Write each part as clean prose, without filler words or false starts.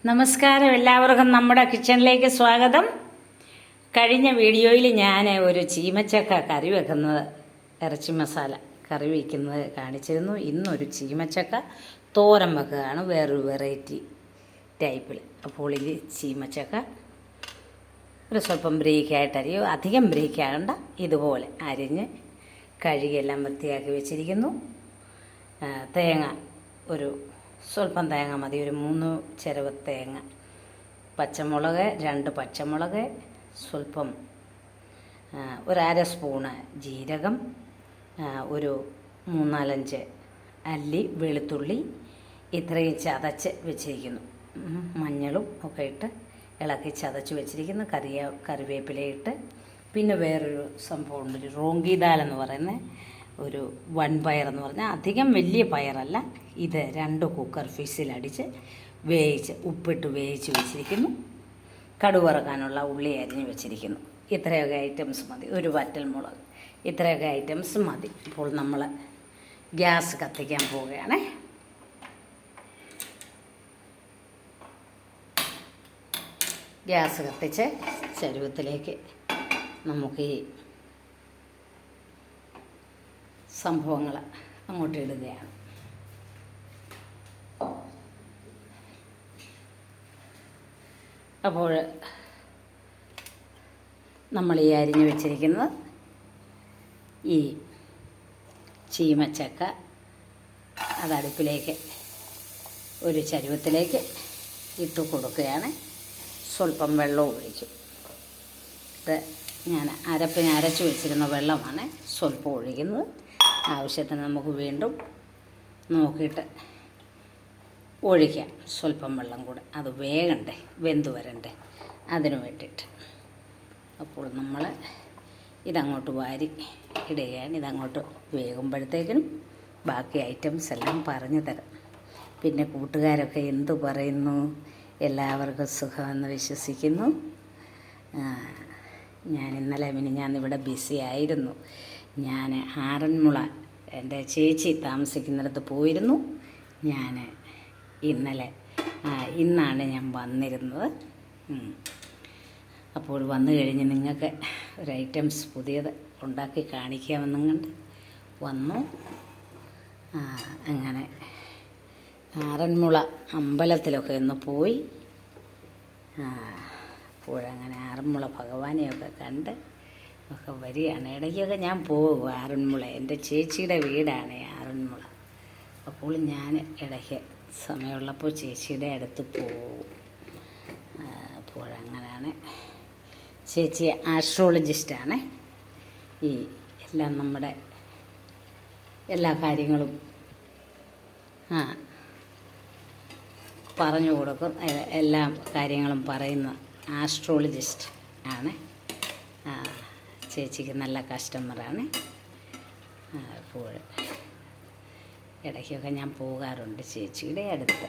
നമസ്കാരം, എല്ലാവർക്കും നമ്മുടെ കിച്ചണിലേക്ക് സ്വാഗതം. കഴിഞ്ഞ വീഡിയോയിൽ ഞാൻ ഒരു ചീമച്ചക്ക കറി വെക്കുന്നത്, ഇറച്ചി മസാല കറി വയ്ക്കുന്നത് കാണിച്ചിരുന്നു. ഇന്നൊരു ചീമച്ചക്ക തോരൻ വെക്കുകയാണ്, വേറൊരു വെറൈറ്റി ടൈപ്പിൽ. അപ്പോൾ ഇത് ചീമച്ചക്ക ഒരു സ്വല്പം ബ്രേക്കായിട്ട് അരിയോ, അധികം ബ്രേക്ക് ആകണ്ട, ഇതുപോലെ അരിഞ്ഞ് കഴുകിയെല്ലാം വൃത്തിയാക്കി വെച്ചിരിക്കുന്നു. തേങ്ങ ഒരു സ്വല്പം തേങ്ങ മതി, ഒരു 3 ചിരവ് തേങ്ങ, പച്ചമുളക് 2 പച്ചമുളക്, സ്വല്പം ഒരു അര സ്പൂണ് ജീരകം, ഒരു 3-4 അല്ലി വെളുത്തുള്ളി, ഇത്രയും ചതച്ച് വെച്ചിരിക്കുന്നു. മഞ്ഞളും ഒക്കെ ഇട്ട് ഇളക്കി ചതച്ച് വെച്ചിരിക്കുന്നു. കറിവേപ്പിലയിട്ട്, പിന്നെ വേറൊരു സംഭവമുണ്ട്, ഒരു റോങ്കി ദാൽ എന്ന് പറയുന്ന ഒരു വൻപയർ എന്ന് പറഞ്ഞാൽ അധികം വലിയ പയറല്ല. ഇത് 2 കുക്കർ ഫിസിലടിച്ച് വേവിച്ച് ഉപ്പിട്ട് വേവിച്ച് വെച്ചിരിക്കുന്നു. കടുക് വറക്കാനുള്ള ഉള്ളി അരിഞ്ഞ് വെച്ചിരിക്കുന്നു. ഇത്രയൊക്കെ ഐറ്റംസ് മതി. ഒരു വറ്റൽമുളക്, ഇത്രയൊക്കെ ഐറ്റംസ് മതി. ഇപ്പോൾ നമ്മൾ ഗ്യാസ് കത്തിക്കാൻ പോവുകയാണ്. ഗ്യാസ് കത്തിച്ച് ചരുവത്തിലേക്ക് നമുക്ക് ഈ സംഭവങ്ങൾ അങ്ങോട്ട് ഇടുകയാണ്. അപ്പോൾ നമ്മൾ ഈ അരിഞ്ഞു വെച്ചിരിക്കുന്നത് ഈ ചീമച്ചക്ക അതടുപ്പിലേക്ക് ഒരു ചരുവത്തിലേക്ക് ഇട്ട് കൊടുക്കുകയാണ്. സ്വല്പം വെള്ളവും ഒഴിക്കും. ഇത് ഞാൻ അരച്ചു വെച്ചിരുന്ന വെള്ളമാണ് സ്വല്പം ഒഴിക്കുന്നത്. ആവശ്യത്തിന് നമുക്ക് വീണ്ടും നോക്കിയിട്ട് ഒഴിക്കാം. സ്വല്പം വെള്ളം കൂടെ, അത് വേഗണ്ടേ, വെന്ത് വരണ്ടേ, അതിന് വേണ്ടിയിട്ട്. അപ്പോൾ നമ്മൾ ഇതങ്ങോട്ട് വാരി ഇടുകയാണ്. ഇതങ്ങോട്ട് വേകുമ്പോഴത്തേക്കിനും ബാക്കി ഐറ്റംസ് എല്ലാം പറഞ്ഞു തരാം. പിന്നെ കൂട്ടുകാരൊക്കെ എന്തു പറയുന്നു? എല്ലാവർക്കും സുഖമെന്ന് വിശ്വസിക്കുന്നു. ഞാൻ ഇന്നലെ ഇവിടെ ബിസി ആയിരുന്നു. ഞാൻ ആറന്മുള എൻ്റെ ചേച്ചി താമസിക്കുന്നിടത്ത് പോയിരുന്നു. ഞാൻ ഇന്നാണ് ഞാൻ വന്നിരുന്നത്. അപ്പോൾ വന്നു കഴിഞ്ഞ് നിങ്ങൾക്ക് ഒരു ഐറ്റംസ് പുതിയത് ഉണ്ടാക്കി കാണിക്കാമെന്നും കണ്ട് വന്നു. അങ്ങനെ ആറന്മുള അമ്പലത്തിലൊക്കെ ഒന്ന് പോയി. അപ്പോഴങ്ങനെ ആറന്മുള ഭഗവാനെയൊക്കെ കണ്ട് ഒക്കെ വരികയാണ്. ഇടയ്ക്കൊക്കെ ഞാൻ പോകും ആറന്മുള. എൻ്റെ ചേച്ചിയുടെ വീടാണ് ആറന്മുള. അപ്പോൾ ഞാൻ ഇടയ്ക്ക് സമയമുള്ളപ്പോൾ ചേച്ചിയുടെ അടുത്ത് പോകും. അപ്പോഴങ്ങനെയാണ്. ചേച്ചി ആസ്ട്രോളജിസ്റ്റാണ്. ഈ എല്ലാം നമ്മുടെ എല്ലാ കാര്യങ്ങളും പറഞ്ഞു കൊടുക്കും. എല്ലാ കാര്യങ്ങളും പറയുന്ന ആസ്ട്രോളജിസ്റ്റ് ആണ്. ചേച്ചിക്ക് നല്ല കസ്റ്റമറാണ്. അപ്പോൾ ഇടയ്ക്കൊക്കെ ഞാൻ പോകാറുണ്ട് ചേച്ചിയുടെ അടുത്ത്.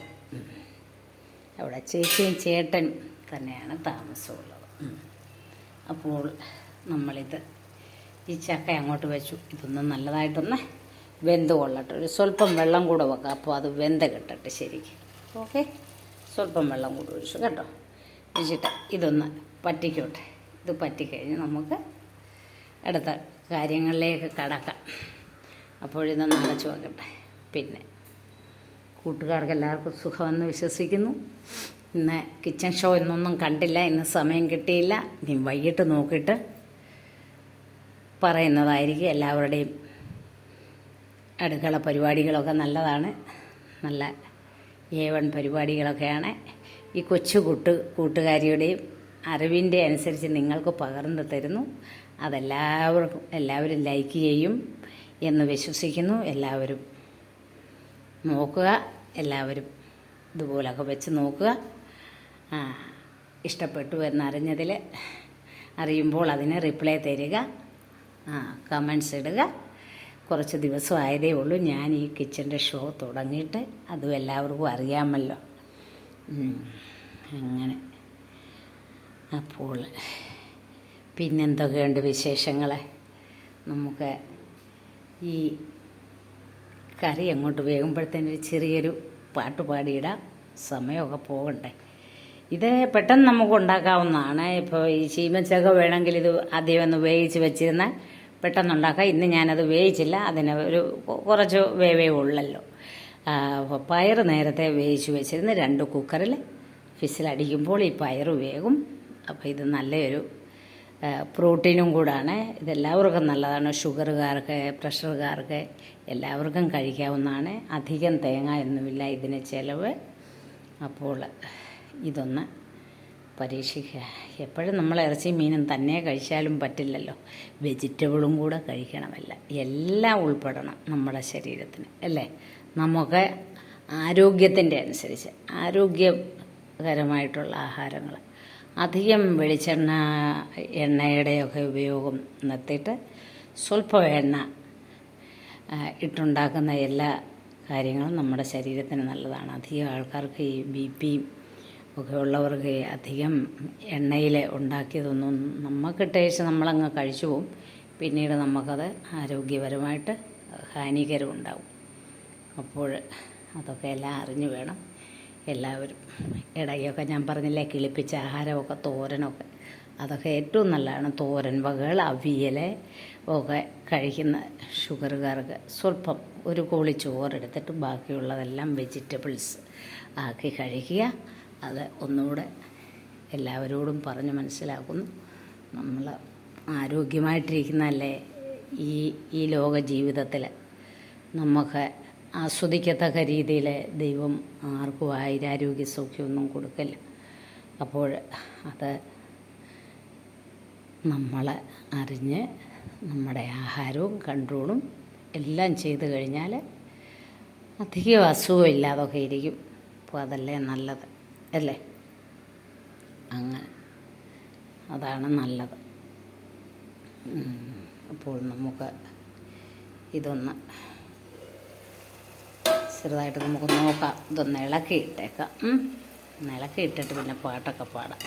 അവിടെ ചേച്ചിയും ചേട്ടൻ തന്നെയാണ് താമസമുള്ളത്. അപ്പോൾ നമ്മളിത് ഈ ചക്ക അങ്ങോട്ട് വെച്ചു. ഇതൊന്നും നല്ലതായിട്ടൊന്ന് വെന്ത് കൊള്ളട്ടെ. ഒരു സ്വല്പം വെള്ളം കൂടെ വെക്കാം, അപ്പോൾ അത് വെന്ത് കിട്ടട്ടെ ശരിക്കും. ഓക്കെ, സ്വല്പം വെള്ളം കൂടെ ഒഴിച്ചു കേട്ടോ. ഒഴിച്ചിട്ട് ഇതൊന്ന് പറ്റിക്കോട്ടെ. ഇത് പറ്റിക്കഴിഞ്ഞ് നമുക്ക് അടുത്ത കാര്യങ്ങളിലേക്ക് കടക്കാം. അപ്പോഴിതൊന്ന് അടച്ചു വെക്കട്ടെ. പിന്നെ കൂട്ടുകാർക്ക് എല്ലാവർക്കും സുഖമെന്ന് വിശ്വസിക്കുന്നു. ഇന്ന് കിച്ചൺ ഷോ എന്നൊന്നും കണ്ടില്ല, ഇന്ന് സമയം കിട്ടിയില്ല. ഇനി വൈകിട്ട് നോക്കിയിട്ട് പറയുന്നതായിരിക്കും. എല്ലാവരുടെയും അടുക്കള പരിപാടികളൊക്കെ നല്ലതാണ്. നല്ല A1 പരിപാടികളൊക്കെയാണ്. ഈ കൊച്ചു കൂട്ടുകാരിയുടെയും അറിവിൻ്റെ അനുസരിച്ച് നിങ്ങൾക്ക് പകർന്നു തരുന്നു. എല്ലാവരും ലൈക്ക് ചെയ്യും എന്ന് വിശ്വസിക്കുന്നു. എല്ലാവരും നോക്കുക, എല്ലാവരും ഇതുപോലൊക്കെ വെച്ച് നോക്കുക. ഇഷ്ടപ്പെട്ടു അറിയുമ്പോൾ അതിന് റിപ്ലൈ തരിക, കമൻസ് ഇടുക. കുറച്ച് ദിവസമായതേ ഉള്ളൂ ഞാൻ ഈ കിച്ചൻ്റെ ഷോ തുടങ്ങിയിട്ട്. അതും എല്ലാവർക്കും അറിയാമല്ലോ. അങ്ങനെ അപ്പോൾ പിന്നെന്തൊക്കെയുണ്ട് വിശേഷങ്ങൾ? നമുക്ക് ഈ കറി അങ്ങോട്ട് വേകുമ്പോഴത്തേനൊരു ചെറിയൊരു പാട്ട് പാടിയിടാം. സമയമൊക്കെ പോകണ്ടേ. ഇത് പെട്ടെന്ന് നമുക്ക് ഉണ്ടാക്കാവുന്നതാണ്. ഇപ്പോൾ ഈ ചീമച്ചക്ക വേണമെങ്കിൽ ഇത് ആദ്യം ഒന്ന് വേവിച്ച് വെച്ചിരുന്നാൽ പെട്ടെന്ന് ഉണ്ടാക്കാം. ഇന്ന് ഞാനത് വേവിച്ചില്ല, അതിന് ഒരു കുറച്ച് വേവേ ഉള്ളല്ലോ. പയർ നേരത്തെ വേവിച്ച് വെച്ചിരുന്ന് 2 കുക്കറിൽ ഫിസിലടിക്കുമ്പോൾ ഈ പയർ വേകും. അപ്പോൾ ഇത് നല്ലൊരു പ്രോട്ടീനും കൂടാണ്. ഇതെല്ലാവർക്കും നല്ലതാണ്. ഷുഗറുകാർക്ക്, പ്രഷറുകാർക്ക് എല്ലാവർക്കും കഴിക്കാവുന്നതാണ്. അധികം തേങ്ങ ഒന്നുമില്ല ഇതിന് ചിലവ്. അപ്പോൾ ഇതൊന്ന് പരീക്ഷിക്കുക. എപ്പോഴും നമ്മൾ ഇറച്ചി മീനും തന്നെ കഴിച്ചാലും പറ്റില്ലല്ലോ, വെജിറ്റബിളും കൂടെ കഴിക്കണമല്ല, എല്ലാം ഉൾപ്പെടണം നമ്മുടെ ശരീരത്തിന്, അല്ലേ? നമുക്ക് ആരോഗ്യത്തിൻ്റെ അനുസരിച്ച് ആരോഗ്യകരമായിട്ടുള്ള ആഹാരങ്ങൾ, അധികം വെളിച്ചെണ്ണ എണ്ണയുടെയൊക്കെ ഉപയോഗം നിർത്തിയിട്ട് സ്വല്പം എണ്ണ ഇട്ടുണ്ടാക്കുന്ന എല്ലാ കാര്യങ്ങളും നമ്മുടെ ശരീരത്തിന് നല്ലതാണ്. അധികം ആൾക്കാർക്ക് ഈ BP ഒക്കെ ഉള്ളവർക്ക് അധികം എണ്ണയിൽ ഉണ്ടാക്കിയതൊന്നും നമുക്ക് ടേസ്റ്റ് നമ്മളങ്ങ് കഴിച്ചു പോവും. പിന്നീട് നമുക്കത് ആരോഗ്യപരമായിട്ട് ഹാനികരം ഉണ്ടാവും. അപ്പോൾ അതൊക്കെ എല്ലാം അറിഞ്ഞു വേണം എല്ലാവരും. ഇടയൊക്കെ ഞാൻ പറഞ്ഞില്ലേ, കിളിപ്പിച്ച ആഹാരമൊക്കെ, തോരനൊക്കെ, അതൊക്കെ ഏറ്റവും നല്ലതാണ്. തോരൻ വകകൾ, അവിയൽ ഒക്കെ കഴിക്കുന്ന ഷുഗറുകാർക്ക് സ്വല്പം ഒരു കോളി ചോറെടുത്തിട്ട് ബാക്കിയുള്ളതെല്ലാം വെജിറ്റബിൾസ് ആക്കി കഴിക്കുക. അത് ഒന്നുകൂടെ എല്ലാവരോടും പറഞ്ഞ് മനസ്സിലാക്കുന്നു. നമ്മൾ ആരോഗ്യമായിട്ടിരിക്കുന്നതല്ലേ ഈ ലോക ജീവിതത്തിൽ നമുക്ക് ആസ്വദിക്കത്തക്ക രീതിയിൽ ദൈവം ആർക്കും ആരോഗ്യ സൗഖ്യമൊന്നും കൊടുക്കില്ല. അപ്പോൾ അത് നമ്മൾ അറിഞ്ഞ് നമ്മുടെ ആഹാരവും കൺട്രോളും എല്ലാം ചെയ്ത് കഴിഞ്ഞാൽ അധികം അസുഖമില്ലാതൊക്കെ ഇരിക്കും. അപ്പോൾ അതല്ലേ നല്ലത്, അല്ലേ? അങ്ങനെ അതാണ് നല്ലത്. അപ്പോൾ നമുക്ക് ഇതൊന്ന് ചെറുതായിട്ട് നമുക്ക് നോക്കാം. ഇതൊന്ന് ഇളക്കിയിട്ടേക്കാം. ഒന്ന് ഇളക്കിയിട്ടിട്ട് പിന്നെ പാട്ടൊക്കെ പാടാം.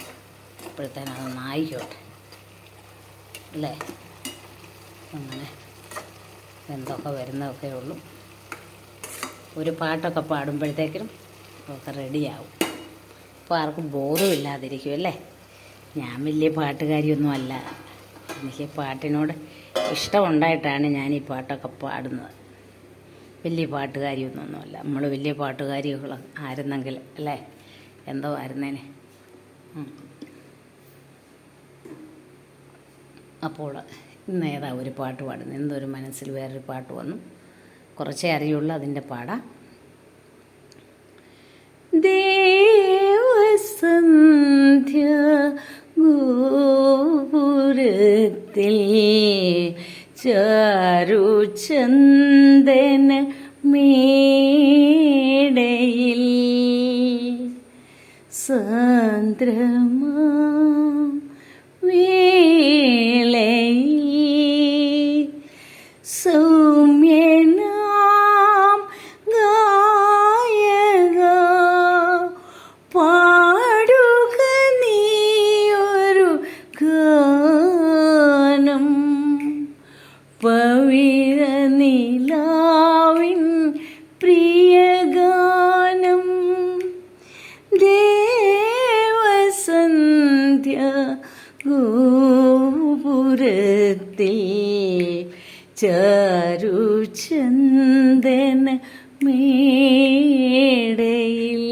അപ്പോഴത്തേനും അതൊന്ന് ആയിക്കോട്ടെ, അല്ലേ? അങ്ങനെ എന്തൊക്കെ വരുന്നതൊക്കെ ഉള്ളൂ. ഒരു പാട്ടൊക്കെ പാടുമ്പോഴത്തേക്കിനും ഒക്കെ റെഡിയാവും. അപ്പോൾ ആർക്കും ബോറും ഇല്ലാതിരിക്കും, അല്ലേ? ഞാൻ വലിയ പാട്ടുകാരിയൊന്നും അല്ല. എനിക്ക് പാട്ടിനോട് ഇഷ്ടമുണ്ടായിട്ടാണ് ഞാൻ ഈ പാട്ടൊക്കെ പാടുന്നത്. വലിയ പാട്ടുകാരിയൊന്നുമല്ല. നമ്മൾ വലിയ പാട്ടുകാരികൾ ആയിരുന്നെങ്കിൽ, അല്ലേ, എന്തോ ആയിരുന്നേനെ. അപ്പോൾ ഇന്ന് ഏതാ ഒരു പാട്ട് പാടുന്നത്? എന്തൊരു മനസ്സിൽ വേറൊരു പാട്ട് വന്നു. കുറച്ചേ അറിയുള്ളൂ, അതിൻ്റെ പാടാം. ദേവസന്ധ്യ ഗോപുരത്തിൽ ചാരുചന്ദന മേടയിൽ സാന്ദ്രമാം വേളയിൽ സൗമ്യനാം ഗായക പാടുക നീയൊരു ഗാനം, പവിഴ നിലാവിൻ പ്രിയഗാനം. ദേവസന്ധ്യ ഗോപുരത്തിൽ ചാരുചന്ദന മേടയിൽ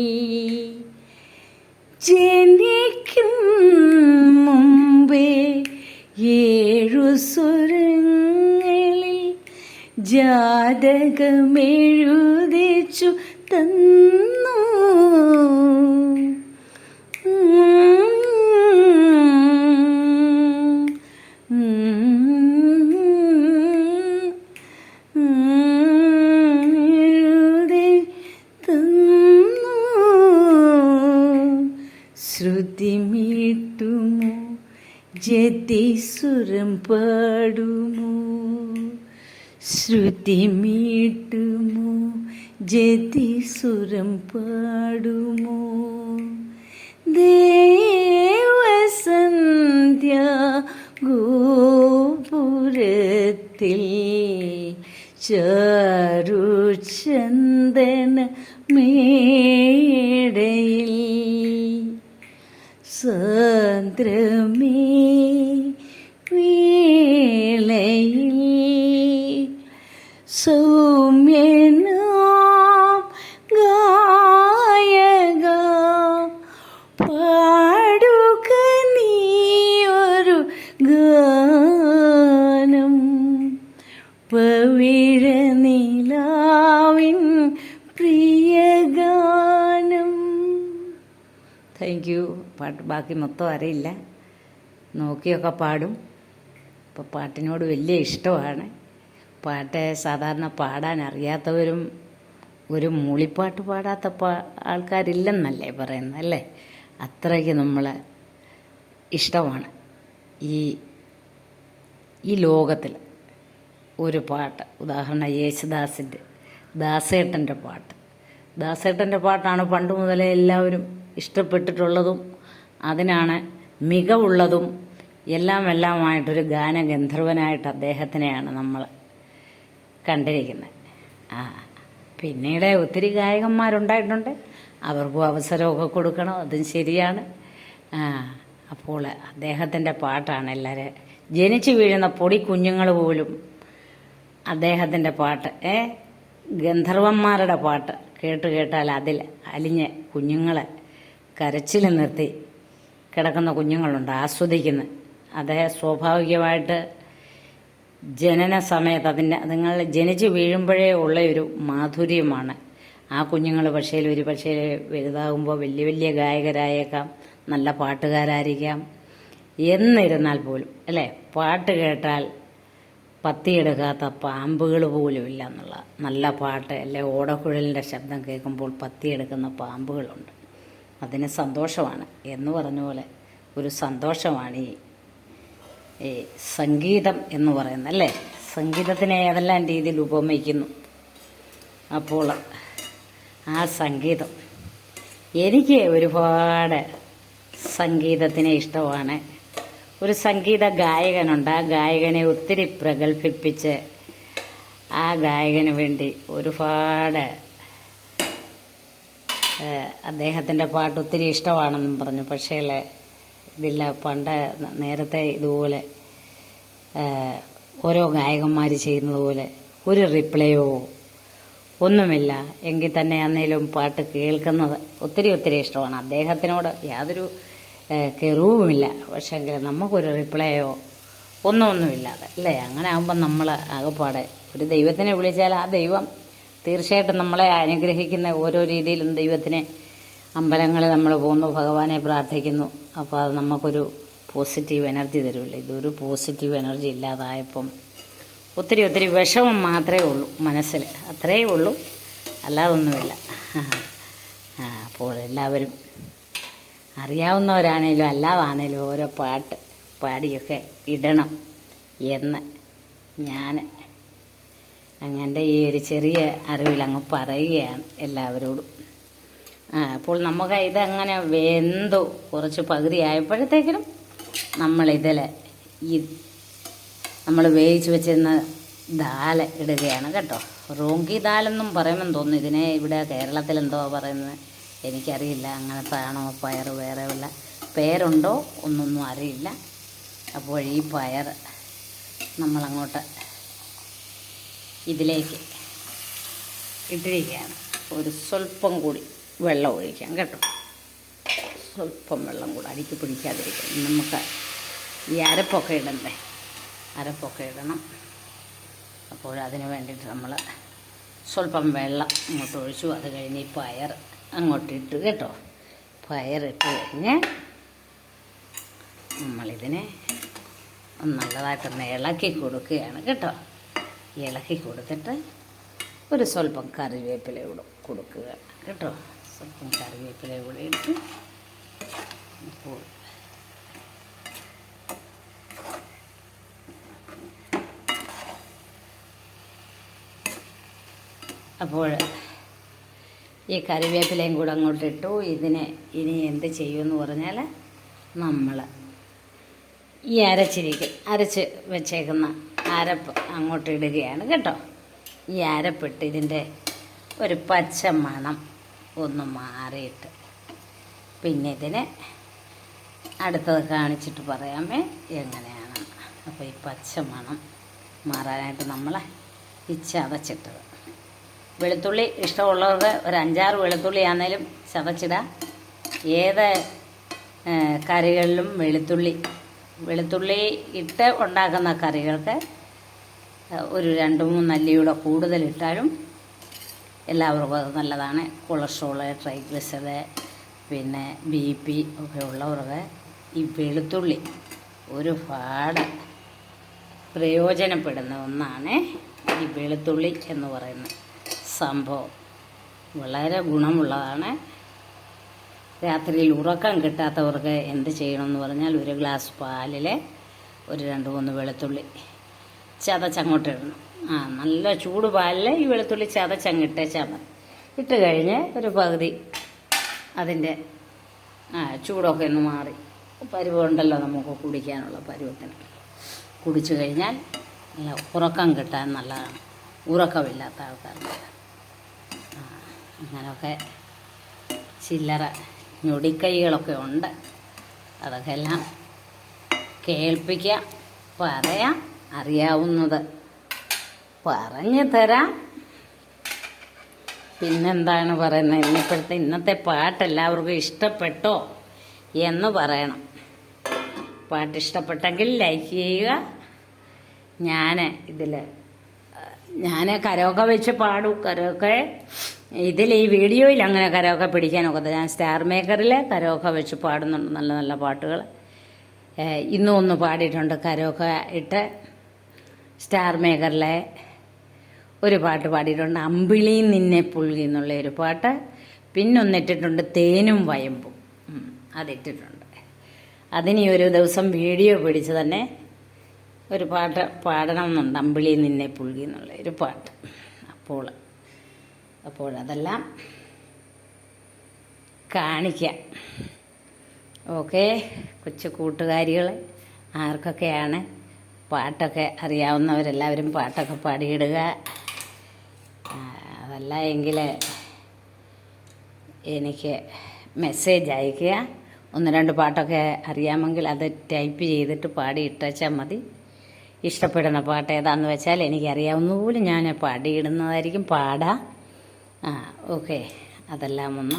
ജനിക്കും മുമ്പേ 7 സ്വരങ്ങളിൽ ജാതകമെഴുതിച്ചു തന്നു. ശ്രുതി മീട്ടുമോ, ജതിസുരം പാടുമോ? ശ്രുതി മീട്ടുമോ, ജതിസുരം പാടുമോ? ദേവസന്ധ്യ ഗോപുരത്തിൽ ചാരുചന്ദന മേടയിൽ സാന്ദ്രമേ വേളയിൽ സൗമ്യനാം ഗായക പാടുക നീയൊരു ഗാനം പവിഴ നിലാവിൻ പ്രിയഗാനം. Thank you. പാട്ട് ബാക്കി മൊത്തം അറിയില്ല, നോക്കിയൊക്കെ പാടും. അപ്പോൾ പാട്ടിനോട് വലിയ ഇഷ്ടമാണ്. പാട്ട് സാധാരണ പാടാൻ അറിയാത്തവരും ഒരു മൂളിപ്പാട്ട് പാടാത്ത ആൾക്കാരില്ലെന്നല്ലേ പറയുന്നത്, അല്ലേ? അത്രയ്ക്ക് നമ്മൾ ഇഷ്ടമാണ് ഈ ലോകത്തിൽ ഒരു പാട്ട്. ഉദാഹരണം യേശുദാസിൻ്റെ ദാസേട്ടൻ്റെ പാട്ട്. ദാസേട്ടൻ്റെ പാട്ടാണ് പണ്ട് മുതലേ എല്ലാവരും ഇഷ്ടപ്പെട്ടിട്ടുള്ളതും അതിനാണ് മികവുള്ളതും എല്ലാമായിട്ടൊരു ഗാനഗന്ധർവനായിട്ട് അദ്ദേഹത്തിനെയാണ് നമ്മൾ കണ്ടിരിക്കുന്നത്. പിന്നീട് ഒത്തിരി ഗായകന്മാരുണ്ടായിട്ടുണ്ട്, അവർക്കും അവസരമൊക്കെ കൊടുക്കണം, അതും ശരിയാണ്. അപ്പോൾ അദ്ദേഹത്തിൻ്റെ പാട്ടാണ് എല്ലാവരും ജനിച്ചു വീഴുന്ന പൊടി കുഞ്ഞുങ്ങൾ പോലും അദ്ദേഹത്തിൻ്റെ പാട്ട്, ഗന്ധർവന്മാരുടെ പാട്ട് കേട്ടാൽ അതിൽ അലിഞ്ഞ് കുഞ്ഞുങ്ങളെ കരച്ചിൽ നിർത്തി കിടക്കുന്ന കുഞ്ഞുങ്ങളുണ്ട് ആസ്വദിക്കുന്നത്. അത് സ്വാഭാവികമായിട്ട് ജനന സമയത്ത് അതുങ്ങൾ ജനിച്ച് വീഴുമ്പോഴേ ഉള്ള ഒരു മാധുര്യമാണ്. ആ കുഞ്ഞുങ്ങൾ ഒരു പക്ഷേ വലുതാകുമ്പോൾ വലിയ വലിയ ഗായകരായേക്കാം, നല്ല പാട്ടുകാരായിരിക്കാം. എന്നിരുന്നാൽ പോലും അല്ലേ, പാട്ട് കേട്ടാൽ പത്തിയെടുക്കാത്ത പാമ്പുകൾ പോലും ഇല്ല എന്നുള്ള നല്ല പാട്ട് അല്ലെ. ഓടക്കുഴലിൻ്റെ ശബ്ദം കേൾക്കുമ്പോൾ പത്തിയെടുക്കുന്ന പാമ്പുകളുണ്ട്. അതിന് സന്തോഷമാണ് എന്ന് പറഞ്ഞ പോലെ ഒരു സന്തോഷമാണ് ഈ സംഗീതം എന്ന് പറയുന്നത്, അല്ലേ? സംഗീതത്തിനെ ഏതെല്ലാം രീതിയിൽ ഉപമിക്കുന്നു. അപ്പോൾ ആ സംഗീതം എനിക്ക് ഒരുപാട് സംഗീതത്തിനെ ഇഷ്ടമാണ്. ഒരു സംഗീത ഗായകനുണ്ട്, ആ ഗായകനെ ഒത്തിരി പ്രഗത്ഭിപ്പിച്ച് ആ ഗായകന് വേണ്ടി ഒരുപാട് അദ്ദേഹത്തിൻ്റെ പാട്ട് ഒത്തിരി ഇഷ്ടമാണെന്നും പറഞ്ഞു. പക്ഷേ ഇതില്ല, നേരത്തെ ഇതുപോലെ ഓരോ ഗായകന്മാർ ചെയ്യുന്നത് പോലെ ഒരു റിപ്ലൈയോ ഒന്നുമില്ല. എങ്കിൽ തന്നെ അന്നേലും പാട്ട് കേൾക്കുന്നത് ഒത്തിരി ഇഷ്ടമാണ്. അദ്ദേഹത്തിനോട് യാതൊരു കെറുവുമില്ല. പക്ഷേ നമുക്കൊരു റിപ്ലൈയോ ഒന്നുമില്ലാതെ അല്ലേ, അങ്ങനെ ആകുമ്പം നമ്മൾ ആകെപ്പാടെ ഒരു ദൈവത്തിനെ വിളിച്ചാൽ ആ ദൈവം തീർച്ചയായിട്ടും നമ്മളെ അനുഗ്രഹിക്കുന്ന ഓരോ രീതിയിലും ദൈവത്തിനെ അമ്പലങ്ങളിൽ നമ്മൾ പോകുന്നു, ഭഗവാനെ പ്രാർത്ഥിക്കുന്നു. അപ്പോൾ അത് നമുക്കൊരു പോസിറ്റീവ് എനർജി തരുമല്ലോ. ഇതൊരു പോസിറ്റീവ് എനർജി ഇല്ലാതായപ്പം ഒത്തിരി വിഷമം മാത്രമേ ഉള്ളൂ മനസ്സിൽ, അത്രയേ ഉള്ളൂ, അല്ലാതൊന്നുമില്ല. അപ്പോൾ എല്ലാവരും അറിയാവുന്നവരാണേലും അല്ലാതാണേലും ഓരോ പാട്ട് പാടിയൊക്കെ ഇടണം എന്ന് ഞാൻ അങ്ങൻ്റെ ഈ ഒരു ചെറിയ അറിവിൽ അങ്ങ് പറയുകയാണ് എല്ലാവരോടും. അപ്പോൾ നമുക്ക് ഇതങ്ങനെ വെന്തു കുറച്ച് പകുതി ആയപ്പോഴത്തേക്കിനും നമ്മളിതിൽ നമ്മൾ വേവിച്ച് വെച്ചിരുന്ന ദാല് ഇടുകയാണ് കേട്ടോ. റോങ്കി ദാലെന്നും പറയുമെന്ന് തോന്നുന്നു. ഇതിനെ ഇവിടെ കേരളത്തിൽ എന്തോ പറയുന്നത് എനിക്കറിയില്ല. അങ്ങനത്തെ ആണോ പയർ വേറെ വല്ല പേരുണ്ടോ ഒന്നൊന്നും അറിയില്ല. അപ്പോൾ ഈ പയർ നമ്മളങ്ങോട്ട് ഇതിലേക്ക് ഇട്ടിരിക്കുകയാണ്. ഒരു സ്വല്പം കൂടി വെള്ളം ഒഴിക്കാം കേട്ടോ. സ്വല്പം വെള്ളം കൂടി അടിക്ക് പിടിക്കാതിരിക്കാം. നമുക്ക് ഈ അരപ്പൊക്കെ ഇടണ്ടേ, അരപ്പൊക്കെ ഇടണം. അപ്പോൾ അതിന് വേണ്ടിയിട്ട് നമ്മൾ സ്വല്പം വെള്ളം അങ്ങോട്ട് ഒഴിച്ചു. അത് കഴിഞ്ഞ് ഈ പയർ അങ്ങോട്ടിട്ട് കേട്ടോ. പയറിട്ട് കഴിഞ്ഞ് നമ്മളിതിനെ നല്ലതായിട്ടൊന്ന് ഇളക്കി കൊടുക്കുകയാണ് കേട്ടോ. ഇളക്കി കൊടുത്തിട്ട് ഒരു സ്വല്പം കറിവേപ്പില കൂടെ കൊടുക്കുക കേട്ടോ. സ്വല്പം കറിവേപ്പില കൂടെ ഇട്ട് അപ്പോൾ ഈ കറിവേപ്പിലയും കൂടെ അങ്ങോട്ടിട്ടു. ഇതിനെ ഇനി എന്ത് ചെയ്യുമെന്ന് പറഞ്ഞാൽ നമ്മൾ ഈ അരച്ച് വെച്ചേക്കുന്ന അരപ്പ് അങ്ങോട്ട് ഇടുകയാണ് കേട്ടോ. ഈ അരപ്പിട്ട് ഇതിൻ്റെ ഒരു പച്ച മണം ഒന്ന് മാറിയിട്ട് പിന്നെ ഇതിനെ അടുത്തത് കാണിച്ചിട്ട് പറയാമേ എങ്ങനെയാണ്. അപ്പോൾ ഈ പച്ച മണം മാറാനായിട്ട് നമ്മൾ ഈ ചതച്ചിട്ടത്, വെളുത്തുള്ളി ഇഷ്ടമുള്ളവർക്ക് ഒരു 5-6 വെളുത്തുള്ളി ആണെങ്കിലും ചതച്ചിടാം. ഏത് കറികളിലും വെളുത്തുള്ളി ഇട്ട് ഉണ്ടാക്കുന്ന കറികൾക്ക് ഒരു 2-3 അല്ലിയുടെ കൂടുതലിട്ടാലും എല്ലാവർക്കും അത് നല്ലതാണ്. കൊളസ്ട്രോള്, ട്രൈഗ്ലിസറിഡ്, പിന്നെ BP ഒക്കെ ഉള്ളവർക്ക് ഈ വെളുത്തുള്ളി ഒരുപാട് പ്രയോജനപ്പെടുന്ന ഒന്നാണ്. ഈ വെളുത്തുള്ളി എന്ന് പറയുന്ന സംഭവം വളരെ ഗുണമുള്ളതാണ്. രാത്രിയിൽ ഉറക്കം കിട്ടാത്തവർക്ക് എന്ത് ചെയ്യണമെന്ന് പറഞ്ഞാൽ, ഒരു ഗ്ലാസ് പാലിൽ ഒരു 2-3 വെളുത്തുള്ളി ചതച്ചങ്ങോട്ടിടണം. നല്ല ചൂട് പാലിൽ ഈ വെളുത്തുള്ളി ചതച്ചങ്ങിട്ടേച്ചാൽ മതി. ഇട്ട് കഴിഞ്ഞ് ഒരു പകുതി അതിൻ്റെ ചൂടൊക്കെ ഒന്ന് മാറി പരുവുണ്ടല്ലോ നമുക്ക് കുടിക്കാനുള്ള പരുവത്തിന് കുടിച്ചു കഴിഞ്ഞാൽ നല്ല ഉറക്കം കിട്ടാൻ നല്ലതാണ്, ഉറക്കമില്ലാത്ത ആൾക്കാർക്ക്. അങ്ങനെയൊക്കെ ചില്ലറ ഞൊടിക്കൈകളൊക്കെ ഉണ്ട്. അതൊക്കെ എല്ലാം കേൾപ്പിക്കുക, പറയാം, അറിയാവുന്നത് പറഞ്ഞു തരാം. പിന്നെന്താണ് പറയുന്നത്, ഇന്നത്തെ പാട്ട് എല്ലാവർക്കും ഇഷ്ടപ്പെട്ടോ എന്ന് പറയണം. പാട്ട് ഇഷ്ടപ്പെട്ടെങ്കിൽ ലൈക്ക് ചെയ്യുക. ഞാൻ കരോക്കെ വെച്ച് പാടും. കരോക്കെ ഈ വീഡിയോയിൽ അങ്ങനെ കരോക്കെ പിടിക്കാനൊക്കത്തില്ല. ഞാൻ സ്റ്റാർ മേക്കറിൽ കരോക്കെ വെച്ച് പാടുന്നുണ്ട്, നല്ല നല്ല പാട്ടുകൾ. ഇന്നും ഒന്ന് പാടിയിട്ടുണ്ട് കരോക്കെ ഇട്ട്. സ്റ്റാർ മേക്കറിലെ ഒരു പാട്ട് പാടിയിട്ടുണ്ട്, അമ്പിളി നിന്നെ പുൽകി എന്നുള്ള ഒരു പാട്ട്. പിന്നൊന്നിട്ടിട്ടുണ്ട് തേനും വയമ്പും, അതിട്ടിട്ടുണ്ട്. അതിന് ഒരു ദിവസം വീഡിയോ പിടിച്ച് തന്നെ ഒരു പാട്ട് പാടണം എന്നുണ്ട്, അമ്പിളി നിന്നെ പുൽകി എന്നുള്ള ഒരു പാട്ട്. അപ്പോൾ അതെല്ലാം കാണിക്കാം. ഓക്കെ, കൊച്ചു കൂട്ടുകാരികൾ ആർക്കൊക്കെയാണ് പാട്ടൊക്കെ അറിയാവുന്നവരെല്ലാവരും പാട്ടൊക്കെ പാടിയിടുക. അതല്ല എങ്കിൽ എനിക്ക് മെസ്സേജ് അയയ്ക്കുക. 1-2 പാട്ടൊക്കെ അറിയാമെങ്കിൽ അത് ടൈപ്പ് ചെയ്തിട്ട് പാടി ഇട്ടാൽ മതി. ഇഷ്ടപ്പെടുന്ന പാട്ട് ഏതാണെന്ന് വെച്ചാൽ എനിക്കറിയാവുന്ന പോലും ഞാൻ പാടിയിടുന്നതായിരിക്കും. പാടാം. ഓക്കെ, അതെല്ലാം ഒന്ന്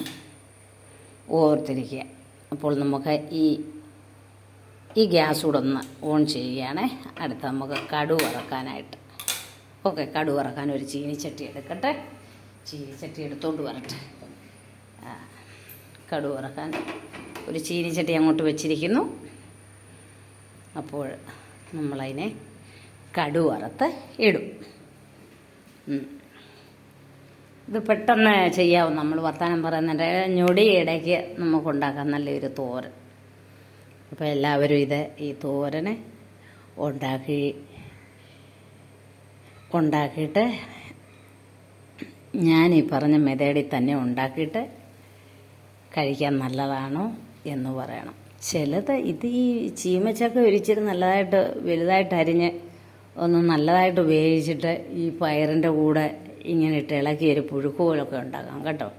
ഓർത്തിരിക്കുക. അപ്പോൾ നമുക്ക് ഈ ഗ്യാസ് കൂടെ ഒന്ന് ഓൺ ചെയ്യുകയാണ്. അടുത്ത നമുക്ക് കടുക് വറക്കാനായിട്ട്. ഓക്കെ, കടുക് വറക്കാൻ ഒരു ചീനിച്ചട്ടി എടുക്കട്ടെ. ചീനിച്ചട്ടി എടുത്തോണ്ട് വരട്ടെ. കടുക് വറക്കാൻ ഒരു ചീനിച്ചട്ടി അങ്ങോട്ട് വെച്ചിരിക്കുന്നു. അപ്പോൾ നമ്മളതിനെ കടുക് വറുത്ത് ഇടും. ഇത് പെട്ടെന്ന് ചെയ്യാവും. നമ്മൾ വർത്തമാനം പറയുന്നുണ്ട്, ഞൊടിയിടയ്ക്ക് നമുക്കുണ്ടാക്കാം നല്ലൊരു തോരൻ. അപ്പോൾ എല്ലാവരും ഈ തോരനെ ഉണ്ടാക്കിയിട്ട് ഞാനീ പറഞ്ഞ മെതേഡിൽ തന്നെ ഉണ്ടാക്കിയിട്ട് കഴിക്കാൻ നല്ലതാണോ എന്ന് പറയണം. ചിലത് ഈ ചീമച്ചക്ക ഒരിച്ചിരി നല്ലതായിട്ട് വലുതായിട്ട് അരിഞ്ഞ് ഒന്ന് നല്ലതായിട്ട് ഉപയോഗിച്ചിട്ട് ഈ പയറിൻ്റെ കൂടെ ഇങ്ങനെ ഇട്ട് ഇളക്കി ഒരു പുഴുക്ക് പോലൊക്കെ ഉണ്ടാക്കാം കേട്ടോ.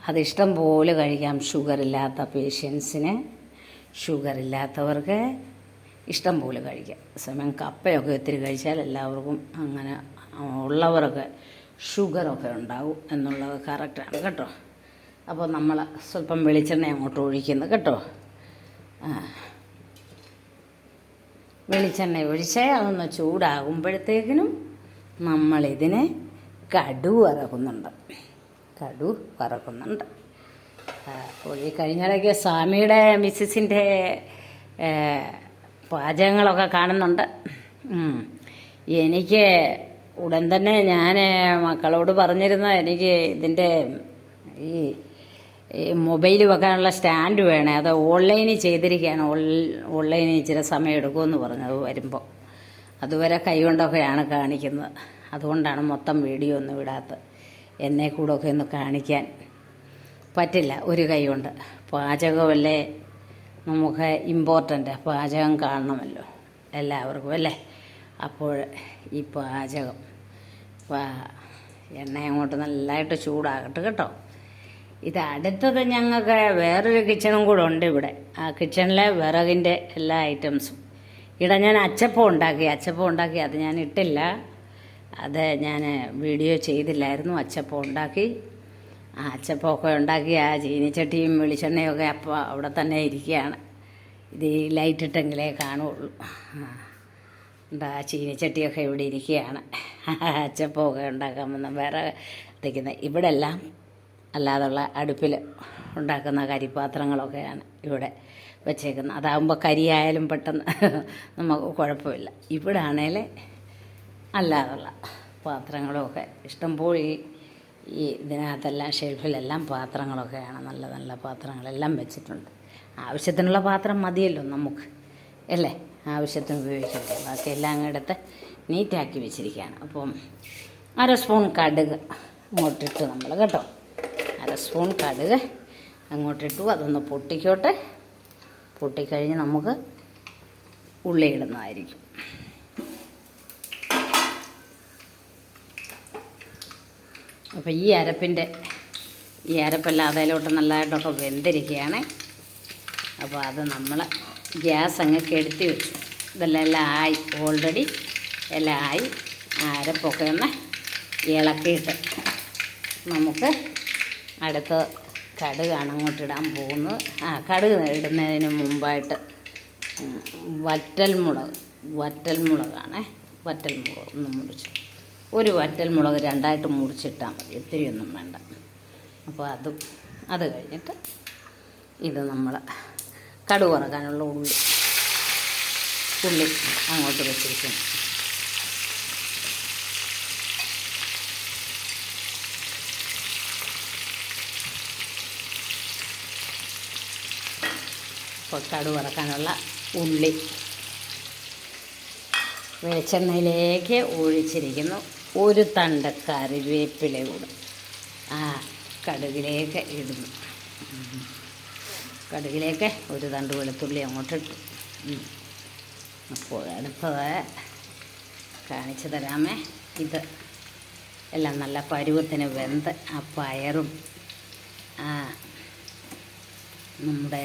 അതിഷ്ടം പോലെ കഴിക്കാം. ഷുഗറില്ലാത്ത പേഷ്യൻസിന്, ഷുഗറില്ലാത്തവർക്ക് ഇഷ്ടം പോലെ കഴിക്കാം. സമയം കപ്പയൊക്കെ ഒത്തിരി കഴിച്ചാൽ എല്ലാവർക്കും അങ്ങനെ ഉള്ളവർക്ക് ഷുഗറൊക്കെ ഉണ്ടാകും എന്നുള്ളത് കറക്റ്റാണ് കേട്ടോ. അപ്പോൾ നമ്മൾ സ്വല്പം വെളിച്ചെണ്ണ അങ്ങോട്ട് ഒഴിക്കുന്നത് കേട്ടോ. വെളിച്ചെണ്ണ ഒഴിച്ച് അതൊന്ന് ചൂടാകുമ്പോഴത്തേക്കിനും നമ്മളിതിനെ കടുക് വറക്കുന്നുണ്ട്. അപ്പോൾ ഈ കഴിഞ്ഞിടയ്ക്ക് സ്വാമിയുടെ മിസ്സിസിൻ്റെ പാചകങ്ങളൊക്കെ കാണുന്നുണ്ട്. എനിക്ക് ഉടൻ തന്നെ ഞാൻ മക്കളോട് പറഞ്ഞിരുന്ന, എനിക്ക് ഇതിൻ്റെ ഈ മൊബൈൽ വെക്കാനുള്ള സ്റ്റാൻഡ് വേണേ, അത് ഓൺലൈനിൽ ചെയ്തിരിക്കുകയാണ്. ഓൺലൈനിൽ ഇച്ചിരി സമയം എടുക്കുമെന്ന് പറഞ്ഞത് വരുമ്പോൾ. അതുവരെ കൈകൊണ്ടൊക്കെയാണ് കാണിക്കുന്നത്. അതുകൊണ്ടാണ് മൊത്തം വീഡിയോ ഒന്നും വിടാത്തത്. എന്നെ കൂടെ ഒക്കെ ഒന്ന് കാണിക്കാൻ പറ്റില്ല ഒരു കൈ കൊണ്ട്. പാചകമല്ലേ നമുക്ക് ഇമ്പോർട്ടൻ്റ്, പാചകം കാണണമല്ലോ എല്ലാവർക്കും അല്ലേ. അപ്പോൾ ഈ പാചകം എണ്ണ അങ്ങോട്ട് നല്ലതായിട്ട് ചൂടാകട്ടെ കേട്ടോ. ഇത് അടുത്തത് ഞങ്ങൾക്ക് വേറൊരു കിച്ചണും കൂടെ ഉണ്ട് ഇവിടെ. ആ കിച്ചണിലെ വിറകിൻ്റെ എല്ലാ ഐറ്റംസും. ഇവിടെ ഞാൻ അച്ചപ്പം ഉണ്ടാക്കി അത് ഞാൻ ഇട്ടില്ല. അത് ഞാൻ വീഡിയോ ചെയ്തില്ലായിരുന്നു. അച്ചപ്പം ഉണ്ടാക്കി. ആ അച്ചപ്പമൊക്കെ ഉണ്ടാക്കി ആ ചീനിച്ചട്ടിയും വെളിച്ചെണ്ണയൊക്കെ അപ്പോൾ അവിടെ തന്നെ ഇരിക്കുകയാണ്. ഇത് ഈ ലൈറ്റ് ഇട്ടെങ്കിലേ കാണുള്ളൂ. എന്താ ചീനിച്ചട്ടിയൊക്കെ ഇവിടെ ഇരിക്കുകയാണ്. അച്ചപ്പമൊക്കെ ഉണ്ടാക്കാൻ വന്ന വേറെ ഇരിക്കുന്നത്. ഇവിടെ എല്ലാം അല്ലാതുള്ള അടുപ്പിൽ ഉണ്ടാക്കുന്ന കരിപ്പാത്രങ്ങളൊക്കെയാണ് ഇവിടെ വെച്ചേക്കുന്നത്. അതാകുമ്പോൾ കരിയായാലും പെട്ടെന്ന് നമുക്ക് കുഴപ്പമില്ല. ഇവിടെ ആണെങ്കിൽ അല്ലാതുള്ള പാത്രങ്ങളുമൊക്കെ ഇഷ്ടംപോലെ ഈ ഇതിനകത്തെല്ലാം ഷെൽഫിലെല്ലാം പാത്രങ്ങളൊക്കെയാണ്. നല്ല നല്ല പാത്രങ്ങളെല്ലാം വെച്ചിട്ടുണ്ട്. ആവശ്യത്തിനുള്ള പാത്രം മതിയല്ലോ നമുക്ക്, അല്ലേ? ആവശ്യത്തിന് ഉപയോഗിക്കട്ടെ. ബാക്കിയെല്ലാം അങ്ങെടുത്ത് നീറ്റാക്കി വെച്ചിരിക്കുകയാണ്. അപ്പം 1/2 സ്പൂൺ കടുക് അങ്ങോട്ടിട്ട് നമ്മൾ കേട്ടോ. 1/2 സ്പൂൺ കടുക് അങ്ങോട്ടിട്ടു. അതൊന്ന് പൊട്ടിക്കോട്ടെ. പൊട്ടിക്കഴിഞ്ഞ് നമുക്ക് ഉള്ളി ഇടുന്നതായിരിക്കും. അപ്പോൾ ഈ അരപ്പെല്ലാം അതിലോട്ട് നല്ലതായിട്ടൊക്കെ വെന്തിരിക്കുകയാണ്. അപ്പോൾ അത് നമ്മൾ ഗ്യാസ് അങ്ങ് കെടുത്തി വെച്ചു. ഇതെല്ലാം ആയി, ഓൾറെഡി എല്ലാം ആയി. ആ അരപ്പൊക്കെ ഒന്ന് ഇളക്കിയിട്ട് നമുക്ക് അടുത്ത് കടുകാണ് അങ്ങോട്ടിടാൻ പോകുന്നത്. കടുക് ഇടുന്നതിന് മുമ്പായിട്ട് വറ്റൽമുളകാണ്. വറ്റൽമുളക് ഒന്ന് മുറിച്ചു. ഒരു വറ്റൽമുളക് 2ആയിട്ട് മുറിച്ചിട്ടാൽ മതി, ഒത്തിരിയൊന്നും വേണ്ട. അപ്പോൾ അത് കഴിഞ്ഞിട്ട് ഇത് നമ്മൾ കടുക് വറക്കാനുള്ള ഉള്ളി അങ്ങോട്ട് വെച്ചിരിക്കുന്നു. അപ്പോൾ കടുക് വറക്കാനുള്ള ഉള്ളി വെളിച്ചെണ്ണയിലേക്ക് ഒഴിച്ചിരിക്കുന്നു. ഒരു തണ്ട് കറിവേപ്പില കൂടെ ആ കടുകിലേക്ക് ഇടുന്നു. കടുകിലേക്ക് ഒരു തണ്ട് വെളുത്തുള്ളി അങ്ങോട്ടിട്ടു. അപ്പോൾ അടുത്തത് കാണിച്ചു തരാമേ. ഇത് എല്ലാം നല്ല പരുവത്തിന് വെന്ത് ആ പയറും നമ്മുടെ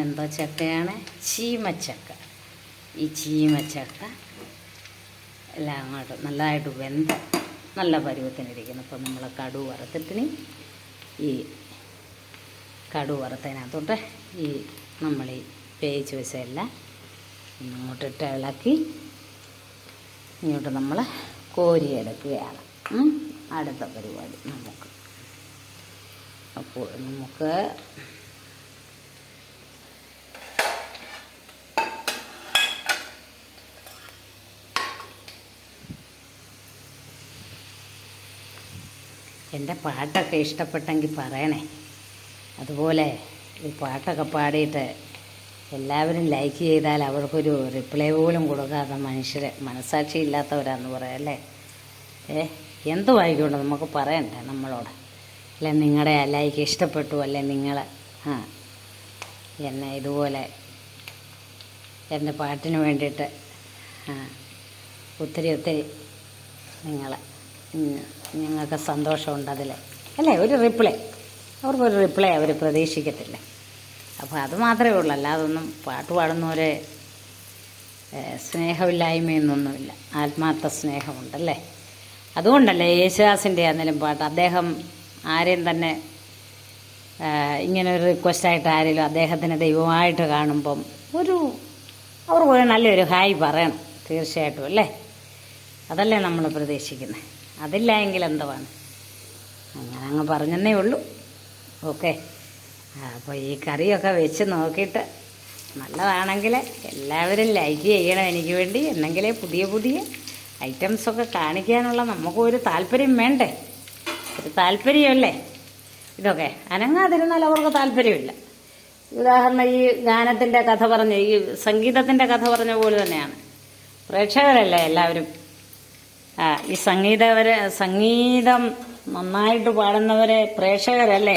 എന്തോ ചക്കയാണ്, ചീമച്ചക്ക. ഈ ചീമച്ചക്ക എല്ലാം അങ്ങോട്ട് നല്ലതായിട്ട് വെന്ത് നല്ല പരുവത്തിനിരിക്കുന്നു. അപ്പോൾ നമ്മൾ കടുക് വറുത്തിട്ടിന് ഈ കടുക് വറുത്തതിനകത്തോട്ട് ഈ നമ്മൾ ഈ വേവിച്ച് വെച്ചതെല്ലാം ഇങ്ങോട്ടിട്ട് ഇളക്കി ഇങ്ങോട്ട് നമ്മൾ കോരിയെടുക്കുകയാണ് അടുത്ത പരിപാടി നമുക്ക്. അപ്പോൾ നമുക്ക് എൻ്റെ പാട്ടൊക്കെ ഇഷ്ടപ്പെട്ടെങ്കിൽ പറയണേ. അതുപോലെ ഈ പാട്ടൊക്കെ പാടിയിട്ട് എല്ലാവരും ലൈക്ക് ചെയ്താൽ അവർക്കൊരു റിപ്ലൈ പോലും കൊടുക്കാത്ത മനുഷ്യരെ മനസ്സാക്ഷി ഇല്ലാത്തവരാന്ന് പറയാം, അല്ലേ? എന്തുമായിക്കോട്ടെ നമുക്ക് പറയണ്ടേ നമ്മളോട്. അല്ലെ നിങ്ങളുടെ ലൈക്ക് ഇഷ്ടപ്പെട്ടു, അല്ലെ നിങ്ങൾ എന്നെ ഇതുപോലെ എൻ്റെ പാട്ടിന് വേണ്ടിയിട്ട് ഒത്തിരി ഞങ്ങൾക്ക് സന്തോഷമുണ്ട് അതിൽ, അല്ലേ? ഒരു റിപ്ലൈ അവർക്കൊരു റിപ്ലൈ അവർ പ്രതീക്ഷിക്കത്തില്ല. അപ്പോൾ അത് മാത്രമേ ഉള്ളൂ. അല്ലാതൊന്നും പാട്ട് പാടുന്നവരെ സ്നേഹമില്ലായ്മയൊന്നൊന്നുമില്ല, ആത്മാർത്ഥ സ്നേഹമുണ്ടല്ലേ. അതുകൊണ്ടല്ലേ യേശുദാസിൻ്റെ ആണെങ്കിലും പാട്ട് അദ്ദേഹം ആരെയും തന്നെ ഇങ്ങനെ ഒരു റിക്വസ്റ്റായിട്ട് ആരെങ്കിലും അദ്ദേഹത്തിന് ദൈവമായിട്ട് കാണുമ്പം അവർക്ക് നല്ലൊരു ഹായ് പറയണം തീർച്ചയായിട്ടും, അല്ലേ? അതല്ലേ നമ്മൾ പ്രതീക്ഷിക്കുന്നത്. അതില്ല എങ്കിൽ എന്തുവാണ്? അങ്ങനെ അങ്ങ് പറഞ്ഞെന്നേ ഉള്ളൂ. ഓക്കെ. അപ്പോൾ ഈ കറിയൊക്കെ വെച്ച് നോക്കിയിട്ട് നല്ലതാണെങ്കിൽ എല്ലാവരും ലൈക്ക് ചെയ്യണം എനിക്ക് വേണ്ടി. എന്നെങ്കിലേ പുതിയ ഐറ്റംസൊക്കെ കാണിക്കാനുള്ള നമുക്കൊരു താല്പര്യം വേണ്ടേ? ഒരു താല്പര്യമല്ലേ ഇതൊക്കെ? അനങ്ങാതിരുന്നാൽ അവർക്ക് താല്പര്യമില്ല. ഉദാഹരണം ഈ ഗാനത്തിൻ്റെ കഥ പറഞ്ഞ ഈ സംഗീതത്തിൻ്റെ കഥ പറഞ്ഞ പോലെ തന്നെയാണ്. പ്രേക്ഷകരല്ലേ എല്ലാവരും. ഈ സംഗീതം നന്നായിട്ട് പാടുന്നവരെ പ്രേക്ഷകരല്ലേ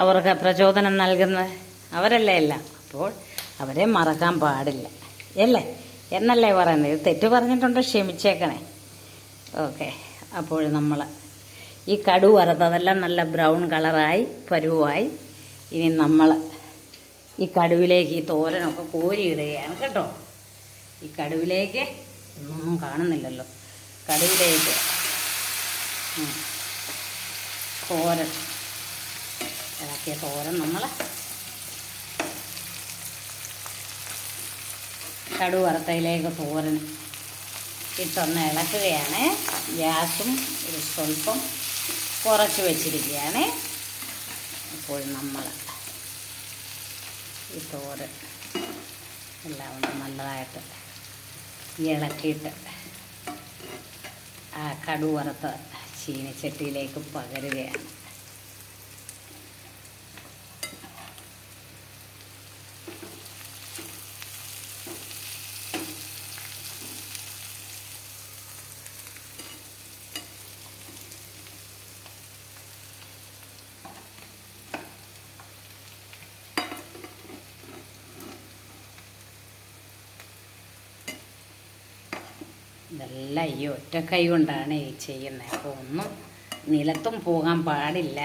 അവർക്ക് പ്രചോദനം നൽകുന്നത്, അവരല്ലേ എല്ലാം. അപ്പോൾ അവരെ മറക്കാൻ പാടില്ല, അല്ലേ എന്നല്ലേ പറയുന്നത്. തെറ്റ് പറഞ്ഞിട്ടുണ്ട്, ക്ഷമിച്ചേക്കണേ. ഓക്കെ. അപ്പോൾ നമ്മൾ ഈ കടു വറുത്തതെല്ലാം നല്ല ബ്രൗൺ കളറായി പരുവായി. ഇനി നമ്മൾ ഈ കടുവിലേക്ക് ഈ തോരനൊക്കെ കോരിയിടുകയാണ് കേട്ടോ. ഈ കടുവിലേക്ക് ഒന്നും കാണുന്നില്ലല്ലോ. കടുവിലേക്ക് തോരൻ ഇളക്കിയ തോരൻ നമ്മൾ കടു വറുത്തയിലേക്ക് തോരൻ ഇട്ടൊന്ന് ഇളക്കുകയാണ്. ഗ്യാസും ഒരു സ്വല്പം കുറച്ച് വെച്ചിരിക്കുകയാണ്. അപ്പോൾ നമ്മൾ ഈ തോരൻ എല്ലാം ഒന്ന് നല്ലതായിട്ട് ഇളക്കിയിട്ട് ആ കടു വറുത്ത ചീനച്ചട്ടിയിലേക്ക് പകരുകയാണ്. ഇതെല്ലാം ഈ ഒറ്റ കൈ കൊണ്ടാണ് ഈ ചെയ്യുന്നത്. അപ്പോൾ ഒന്നും നിലത്തും പോകാൻ പാടില്ല.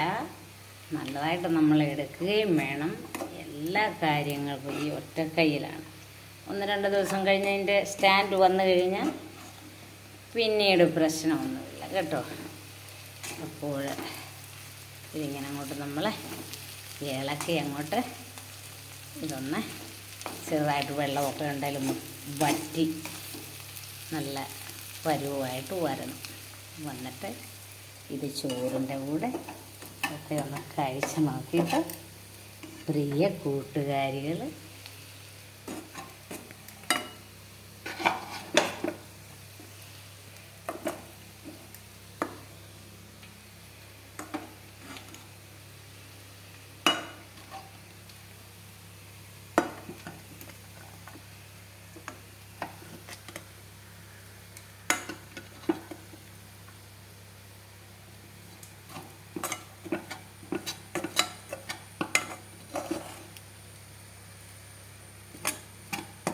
നല്ലതായിട്ട് നമ്മൾ എടുക്കുകയും വേണം. എല്ലാ കാര്യങ്ങൾക്കും ഈ ഒറ്റ കൈയിലാണ്. 1-2 ദിവസം കഴിഞ്ഞ് അതിൻ്റെ സ്റ്റാൻഡ് വന്നു കഴിഞ്ഞാൽ പിന്നീട് പ്രശ്നമൊന്നുമില്ല കേട്ടോ. അപ്പോൾ ഇതിങ്ങനെ അങ്ങോട്ട് നമ്മൾ ഇളക്കി അങ്ങോട്ട് ഇതൊന്ന് ചെറുതായിട്ട് വെള്ളമൊക്കെ ഉണ്ടെങ്കിലും വറ്റി നല്ല പരുവായിട്ട് വരണം. വന്നിട്ട് ഇത് ചോറിൻ്റെ കൂടെ ഒക്കെ ഒന്ന് കഴിച്ച് നോക്കിയിട്ട് പ്രിയ കൂട്ടുകാരികൾ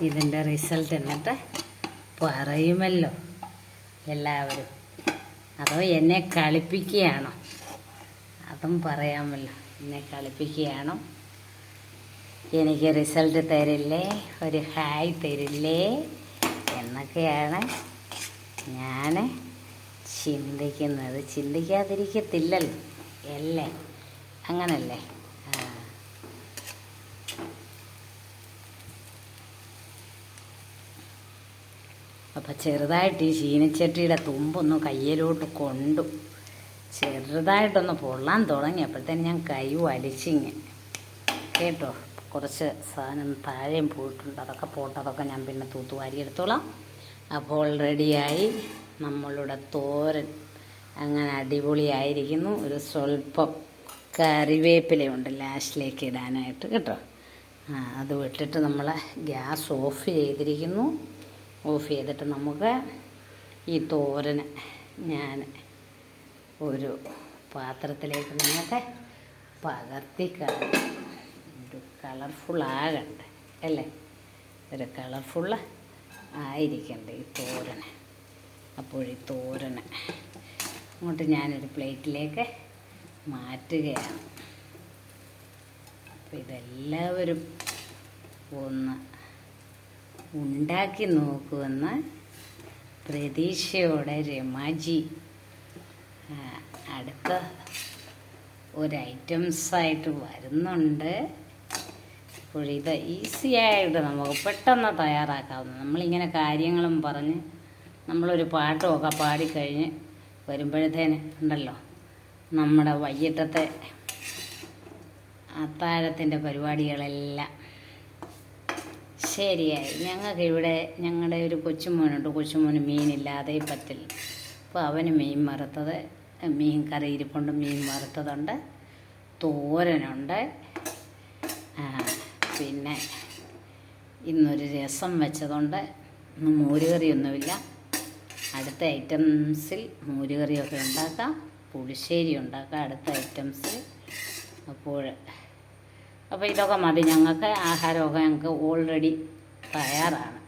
ഇതിൻ്റെ റിസൾട്ട് എന്നിട്ട് പറയുമല്ലോ എല്ലാവരും. അതോ എന്നെ കളിപ്പിക്കുകയാണോ? അതും പറയാമല്ലോ. എന്നെ കളിപ്പിക്കുകയാണോ? എനിക്ക് റിസൾട്ട് തരില്ലേ, ഒരു ഹായ് തരില്ലേ എന്നൊക്കെയാണ് ഞാൻ ചിന്തിക്കുന്നത്. ചിന്തിക്കാതിരിക്കത്തില്ലല്ലോ അല്ലേ? അങ്ങനല്ലേ? അപ്പം ചെറുതായിട്ട് ഈ ചീനച്ചട്ടിയുടെ തുമ്പൊന്ന് കയ്യിലോട്ട് കൊണ്ടു ചെറുതായിട്ടൊന്ന് പൊള്ളാൻ തുടങ്ങിയപ്പോഴത്തേന് ഞാൻ കൈ വലിച്ചിങ്ങ് കേട്ടോ. കുറച്ച് സാധനം താഴെയും പോയിട്ടുണ്ട്. അതൊക്കെ പോട്ടതൊക്കെ ഞാൻ പിന്നെ തൂത്തുവാരി എടുത്തോളാം. അപ്പോൾ റെഡിയായി നമ്മളുടെ തോരൻ. അങ്ങനെ അടിപൊളിയായിരിക്കുന്നു. ഒരു സ്വല്പം കറിവേപ്പിലയുണ്ട് ലാസ്റ്റിലേക്ക് ഇടാനായിട്ട് കേട്ടോ. അത് വിട്ടിട്ട് നമ്മൾ ഗ്യാസ് ഓഫ് ചെയ്തിരിക്കുന്നു. ഓഫ് ചെയ്തിട്ട് നമുക്ക് ഈ തോരന് ഞാൻ ഒരു പാത്രത്തിലേക്ക് നിങ്ങൾക്ക് പകർത്തി കാണും. ഒരു കളർഫുള്ളാകണ്ടേ അല്ലേ? ഒരു കളർഫുള്ള് ആയിരിക്കണ്ടേ ഈ തോരന്. അപ്പോൾ ഈ തോരന് അങ്ങോട്ട് ഞാനൊരു പ്ലേറ്റിലേക്ക് മാറ്റുകയാണ്. അപ്പോൾ ഇതെല്ലാവരും ഒന്ന് ഉണ്ടാക്കി നോക്കുമെന്ന് പ്രതീക്ഷയോടെ രമാജി അടുത്ത ഒരു ഐറ്റംസായിട്ട് വരുന്നുണ്ട്. അപ്പോൾ ഇത് ഈസിയായിട്ട് നമുക്ക് പെട്ടെന്ന് തയ്യാറാക്കാവുന്ന, നമ്മളിങ്ങനെ കാര്യങ്ങളും പറഞ്ഞ് നമ്മളൊരു പാട്ടുമൊക്കെ പാടിക്കഴിഞ്ഞ് വരുമ്പോഴത്തേന് ഉണ്ടല്ലോ നമ്മുടെ വൈകിട്ടത്തെ അത്താഴത്തിൻ്റെ പരിപാടികളെല്ലാം ശരിയായി. ഞങ്ങൾക്ക് ഇവിടെ ഞങ്ങളുടെ ഒരു കൊച്ചുമോനുണ്ട്. കൊച്ചുമോന് മീനില്ലാതെ പറ്റില്ല. അപ്പോൾ അവന് മീൻ വറുത്തത്, മീൻ കറി ഇരിപ്പുണ്ട്, മീൻ വറുത്തതുണ്ട്, തോരനുണ്ട്, പിന്നെ ഇന്നൊരു രസം വെച്ചതുണ്ട്. ഇന്ന് മോരുകറിയൊന്നുമില്ല. അടുത്ത ഐറ്റംസിൽ മോരുകറിയൊക്കെ ഉണ്ടാക്കാം, പുളിശ്ശേരി ഉണ്ടാക്കാം അടുത്ത ഐറ്റംസിൽ. അപ്പോൾ ഇതൊക്കെ മതി. ഞങ്ങൾക്ക് ആഹാരമൊക്കെ ഞങ്ങൾക്ക് ഓൾറെഡി തയ്യാറാണ്.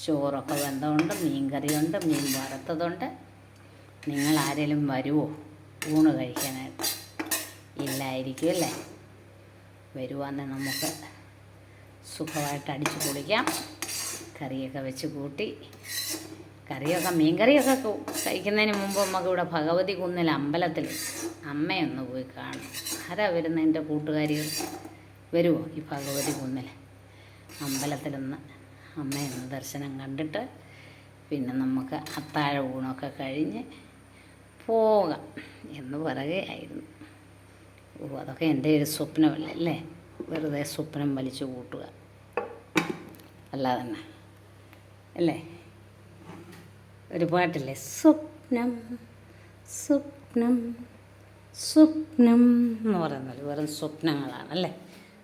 ചോറൊക്കെ വെന്തതുണ്ട്, മീൻ കറിയുണ്ട്, മീൻ വറുത്തതുണ്ട്. നിങ്ങൾ ആരെങ്കിലും വരുമോ? ഊണ് കഴിക്കാനായിട്ട് ഇല്ലായിരിക്കും അല്ലേ? വരുവാന്നെ നമുക്ക് സുഖമായിട്ട് അടിച്ചു പൊളിക്കാം. കറിയൊക്കെ വെച്ച് കൂട്ടി, കറിയൊക്കെ മീൻകറിയൊക്കെ കഴിക്കുന്നതിന് മുമ്പ് നമുക്കിവിടെ ഭഗവതി കുന്നിൽ അമ്പലത്തിൽ അമ്മയൊന്ന് പോയി കാണും. ആരാ വരുന്ന എൻ്റെ കൂട്ടുകാരികൾ? വരുമോ ഈ ഭഗവതി കുന്നിൽ അമ്പലത്തിലൊന്ന് അമ്മയൊന്ന് ദർശനം കണ്ടിട്ട് പിന്നെ നമുക്ക് അത്താഴ ഊണൊക്കെ കഴിഞ്ഞ് പോകാം എന്ന് പറയുകയായിരുന്നു. അതൊക്കെ എൻ്റെ ഒരു സ്വപ്നമല്ലേ അല്ലേ? വെറുതെ സ്വപ്നം വലിച്ചു കൂട്ടുക അല്ലാതെ തന്നെ അല്ലേ? ഒരു പാട്ടില്ലേ, സ്വപ്നം സ്വപ്നം സ്വപ്നം എന്ന് പറയുന്നത് വെറും സ്വപ്നങ്ങളാണല്ലേ?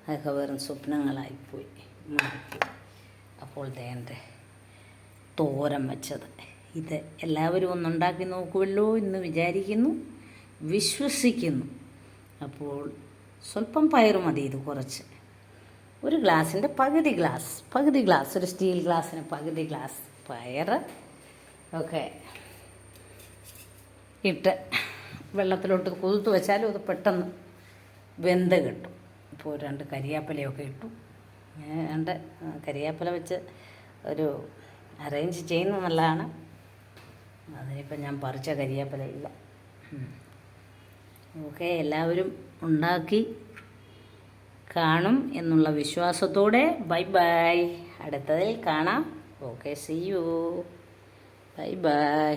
അതൊക്കെ വെറും സ്വപ്നങ്ങളായിപ്പോയി, മാറിപ്പോയി. അപ്പോൾ ദേണ്ടേ തോരൻ വെച്ചത്. ഇത് എല്ലാവരും ഒന്നുണ്ടാക്കി നോക്കുമല്ലോ എന്ന് വിചാരിക്കുന്നു, വിശ്വസിക്കുന്നു. അപ്പോൾ സ്വല്പം പയറ് മതി, ഇത് കുറച്ച്. ഒരു ഗ്ലാസിൻ്റെ പകുതി ഗ്ലാസ്, ഒരു സ്റ്റീൽ ഗ്ലാസ്സിന് പകുതി ഗ്ലാസ് പയറ് ഒക്കെ ഇട്ട് വെള്ളത്തിലോട്ട് കുതിർത്ത് വെച്ചാലും അത് പെട്ടെന്ന് വെന്ത് കിട്ടും. ഇപ്പോൾ 2 കരിയാപ്പിലയൊക്കെ ഇട്ടു. 2 കരിയാപ്പില വെച്ച് ഒരു അറേഞ്ച് ചെയ്യുന്നത് നല്ലതാണ്. അതിനിപ്പം ഞാൻ പറിച്ച കരിയാപ്പില ഇല്ല. ഓക്കെ, എല്ലാവരും ഉണ്ടാക്കി കാണും എന്നുള്ള വിശ്വാസത്തോടെ ബൈ ബൈ. അടുത്തതിൽ കാണാം. Okay, see you. Bye by.